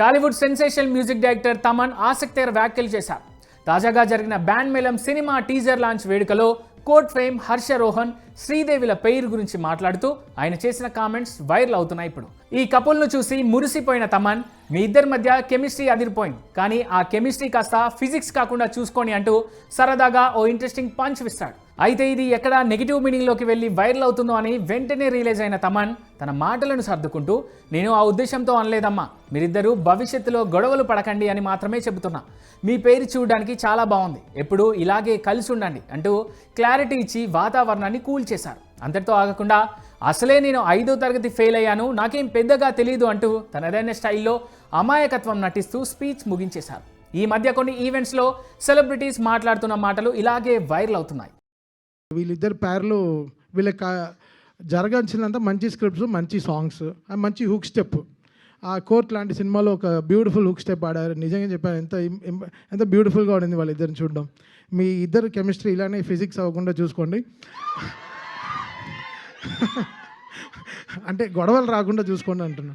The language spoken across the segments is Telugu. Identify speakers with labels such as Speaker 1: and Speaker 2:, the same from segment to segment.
Speaker 1: Tollywood sensational music director Thaman ఆసక్తికర వ్యాఖ్యలు చేశారు. తాజాగా జరిగిన బ్యాండ్ మేళం సినిమా టీజర్ లాంచ్ వేడుకలో కోర్ట్ ఫేమ్ హర్ష రోహన్, శ్రీదేవిల పేరు గురించి మాట్లాడుతూ ఆయన చేసిన కామెంట్స్ వైరల్ అవుతున్నాయి. ఇప్పుడు ఈ కపుల్ను చూసి మురిసిపోయిన తమన్, మీ ఇద్దరి మధ్య కెమిస్ట్రీ అదిరిపోయింది, కానీ ఆ కెమిస్ట్రీ కాస్త ఫిజిక్స్ కాకుండా చూసుకోండి అంటూ సరదాగా ఓ ఇంట్రెస్టింగ్ పంచ్ ఇస్తాడు. అయితే ఇది ఎక్కడ నెగిటివ్ మీనింగ్లోకి వెళ్ళి వైరల్ అవుతుందో అని వెంటనే రియలైజ్ అయిన తమన్ తన మాటలను సర్దుకుంటూ, నేను ఆ ఉద్దేశంతో అనలేదమ్మా, మీరిద్దరూ భవిష్యత్తులో గొడవలు పడకండి అని మాత్రమే చెబుతున్నా. మీ పేరు చూడడానికి చాలా బాగుంది, ఎప్పుడూ ఇలాగే కలిసి ఉండండి అంటూ క్లారిటీ ఇచ్చి వాతావరణాన్ని కూల్ చేశారు. అంతటితో ఆగకుండా, అసలే నేను 5వ తరగతి ఫెయిల్ అయ్యాను, నాకేం పెద్దగా తెలియదు అంటూ తనదైన స్టైల్లో అమాయకత్వం నటిస్తూ స్పీచ్ ముగించేశారు. ఈ మధ్య కొన్ని ఈవెంట్స్లో సెలబ్రిటీస్ మాట్లాడుతున్న మాటలు ఇలాగే వైరల్ అవుతున్నాయి.
Speaker 2: వీళ్ళిద్దరు పేర్లు వీళ్ళకి జరగాల్సిందంతా మంచి స్క్రిప్ట్స్, మంచి సాంగ్స్, మంచి హుక్ స్టెప్. ఆ కోర్ట్ లాంటి సినిమాలో ఒక బ్యూటిఫుల్ హుక్ స్టెప్ ఆడారు. నిజంగా చెప్పారు, ఎంత బ్యూటిఫుల్గా ఉండింది వాళ్ళిద్దరిని చూడడం. మీ ఇద్దరు కెమిస్ట్రీ ఇలానే ఫిజిక్స్ అవ్వకుండా చూసుకోండి, అంటే గొడవలు రాకుండా చూసుకోండి అంటున్నా.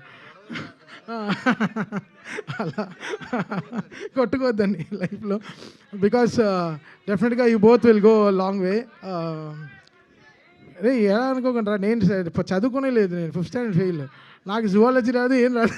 Speaker 2: అలా కొట్టుకోవద్దండి లైఫ్లో, బికాస్ డెఫినెట్గా you both will go long way. అరే ఎలా అనుకోకుండా, నేను చదువుకునే లేదు, నేను 5th స్టాండర్డ్ ఫెయిల్, నాకు జువాలజీ రాదు, ఏం రాదు.